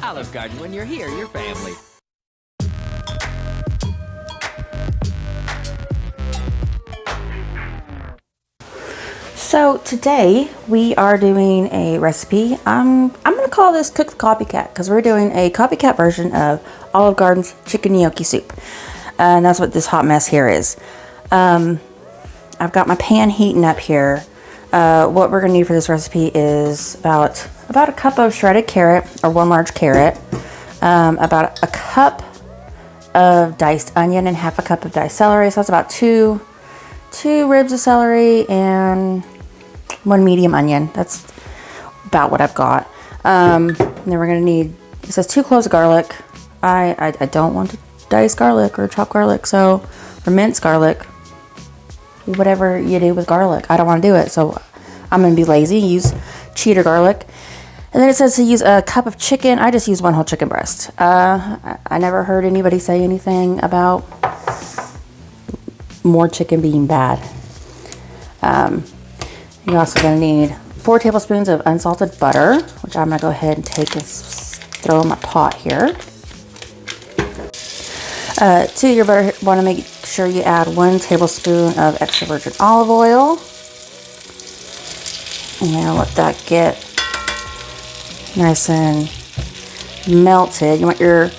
Olive Garden, when you're here, you're family. So today we are doing a recipe. I'm gonna call this Cook the Copycat because we're doing a copycat version of Olive Garden's chicken gnocchi soup. And that's what this hot mess here is. I've got my pan heating up here. What we're gonna need for this recipe is about a cup of shredded carrot, or one large carrot, about a cup of diced onion and half a cup of diced celery. So that's about two ribs of celery and one medium onion. That's about what I've got. And then we're gonna need, it says 2 cloves of garlic. I don't want to dice garlic or chop garlic, so, or mince garlic, whatever you do with garlic. I don't want to do it, so I'm gonna be lazy, use cheater garlic. And then it says to use a cup of chicken. I just use 1 whole chicken breast. I never heard anybody say anything about more chicken being bad. You're also going to need 4 tablespoons of unsalted butter, which I'm going to go ahead and take and throw in my pot here. To your butter, want to make sure you add 1 tablespoon of extra virgin olive oil. And let that get nice and melted. You want your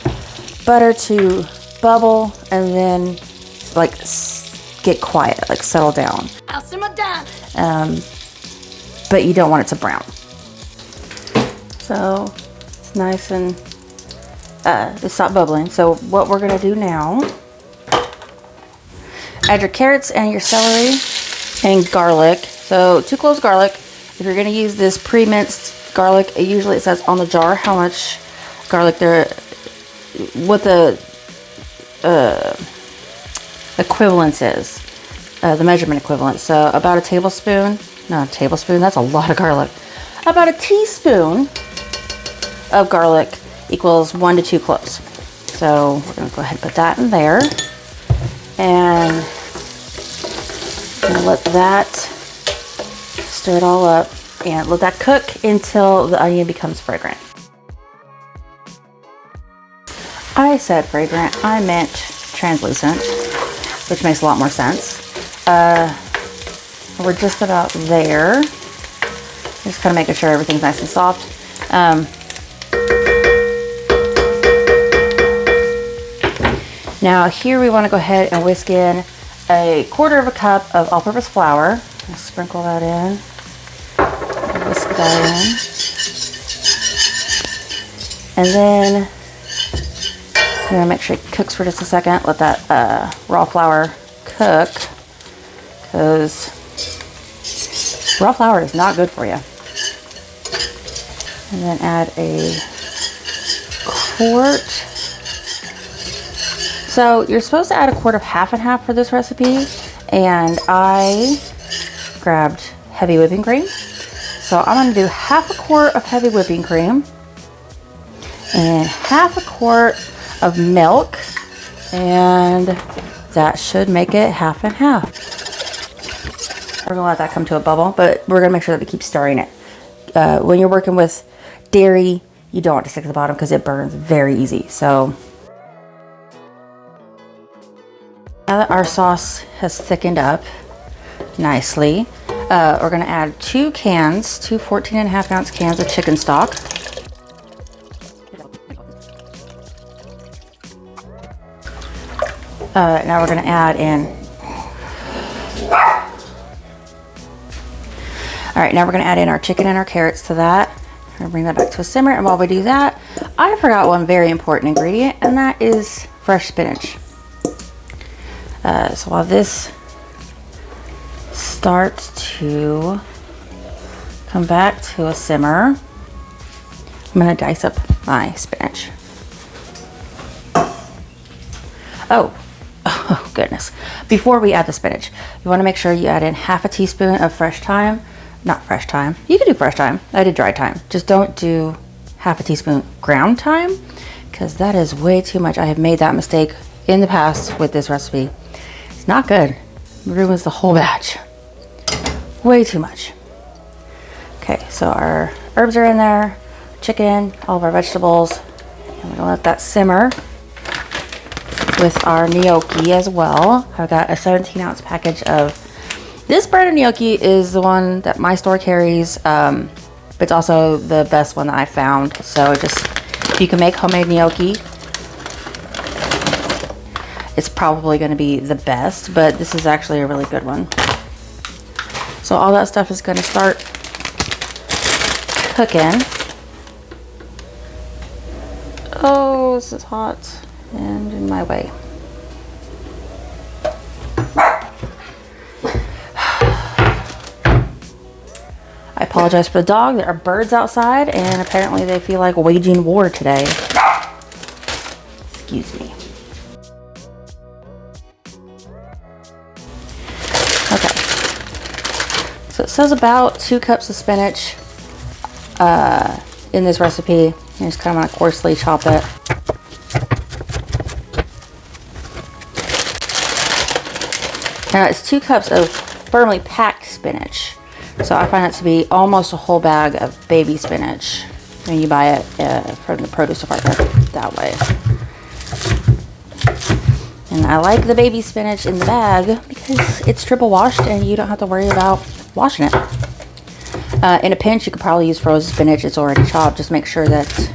butter to bubble and then like get quiet, like settle down. I'll simmer down. But you don't want it to brown. So it's nice and it stopped bubbling. So what we're gonna do now, add your carrots and your celery and garlic. So 2 cloves of garlic. If you're gonna use this pre-minced garlic, usually it says on the jar how much garlic there, what the equivalence is, the measurement equivalent. So about a tablespoon, not a tablespoon, that's a lot of garlic. About a teaspoon of garlic equals 1 to 2 cloves. So we're gonna go ahead and put that in there. And I'm gonna let that stir it all up and let that cook until the onion becomes fragrant. I said fragrant, I meant translucent, which makes a lot more sense. We're just about there. Just kind of making sure everything's nice and soft. Now here we want to go ahead and whisk in a 1/4 cup of all-purpose flour. I'll sprinkle that in. Whisk that in. And then I'm gonna make sure it cooks for just a second. Let that raw flour cook, because raw flour is not good for you. And then add a quart. So you're supposed to add a quart of half and half for this recipe, and I grabbed heavy whipping cream. So I'm gonna do half a quart of heavy whipping cream and half a quart of milk, and that should make it half and half. We're gonna let that come to a bubble, but we're gonna make sure that we keep stirring it. When you're working with dairy, you don't want to stick to the bottom because it burns very easy. So now that our sauce has thickened up nicely, we're gonna add 2 14.5 ounce cans of chicken stock. Now we're going to add in, now we're going to add in our chicken and our carrots to that. I'm going to bring that back to a simmer, and while we do that, I forgot one very important ingredient, and that is fresh spinach. So while this starts to come back to a simmer, I'm going to dice up my spinach. Oh goodness. Before we add the spinach, you want to make sure you add in half a teaspoon of fresh thyme. Not fresh thyme. You can do fresh thyme. I did dry thyme. Just don't do half a teaspoon ground thyme, because that is way too much. I have made that mistake in the past with this recipe. It's not good. It ruins the whole batch. Way too much. Okay, so our herbs are in there, chicken, all of our vegetables. I'm gonna let that simmer with our gnocchi as well. I've got a 17-ounce package of this brand of gnocchi is the one that my store carries, but it's also the best one that I found. So just, if you can make homemade gnocchi, it's probably going to be the best, but this is actually a really good one. So all that stuff is going to start cooking. Oh, this is hot and in my way. I apologize for the dog. There are birds outside and apparently they feel like waging war today. Excuse me. Okay. So it says about 2 cups of spinach in this recipe. You just kind of want to coarsely chop it. Now it's 2 cups of firmly packed spinach. So I find that to be almost a whole bag of baby spinach when you buy it from the produce department that way. And I like the baby spinach in the bag because it's triple washed and you don't have to worry about washing it. In a pinch, you could probably use frozen spinach. It's already chopped. Just make sure that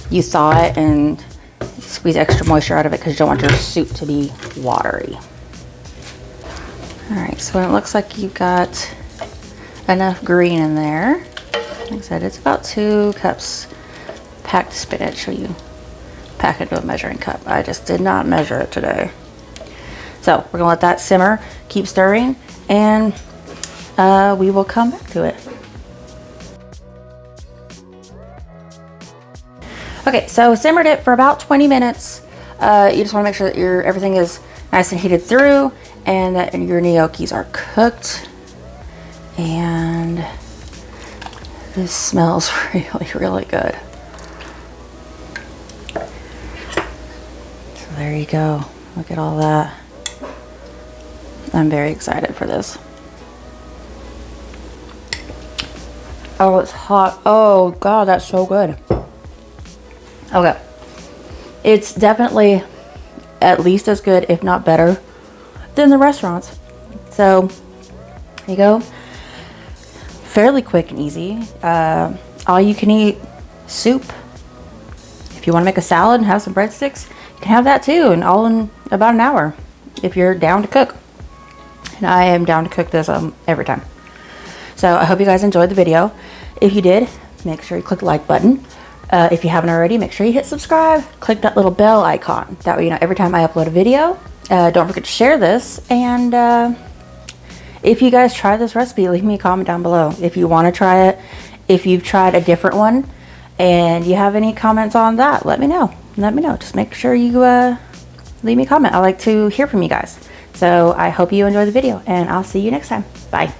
you thaw it and squeeze extra moisture out of it because you don't want your soup to be watery. Alright, so it looks like you've got enough green in there. Like I said, it's about 2 cups packed spinach. So you pack it into a measuring cup. I just did not measure it today. So we're gonna let that simmer, keep stirring, and we will come back to it. Okay, so simmered it for about 20 minutes. You just want to make sure that everything is nice and heated through and that your gnocchis are cooked. And this smells really, really good. So there you go. Look at all that. I'm very excited for this. Oh, it's hot. Oh, God, that's so good. Okay. It's definitely at least as good, if not better, than the restaurants. So, there you go. Fairly quick and easy. All you can eat soup. If you want to make a salad and have some breadsticks, you can have that too, and all in about an hour if you're down to cook. And I am down to cook this every time. So I hope you guys enjoyed the video. If you did, make sure you click the like button. If you haven't already, make sure you hit subscribe. Click that little bell icon. That way you know every time I upload a video. Don't forget to share this. And if you guys try this recipe, leave me a comment down below. If you want to try it, if you've tried a different one, and you have any comments on that, let me know. Let me know. Just make sure you leave me a comment. I like to hear from you guys. So I hope you enjoy the video, and I'll see you next time. Bye.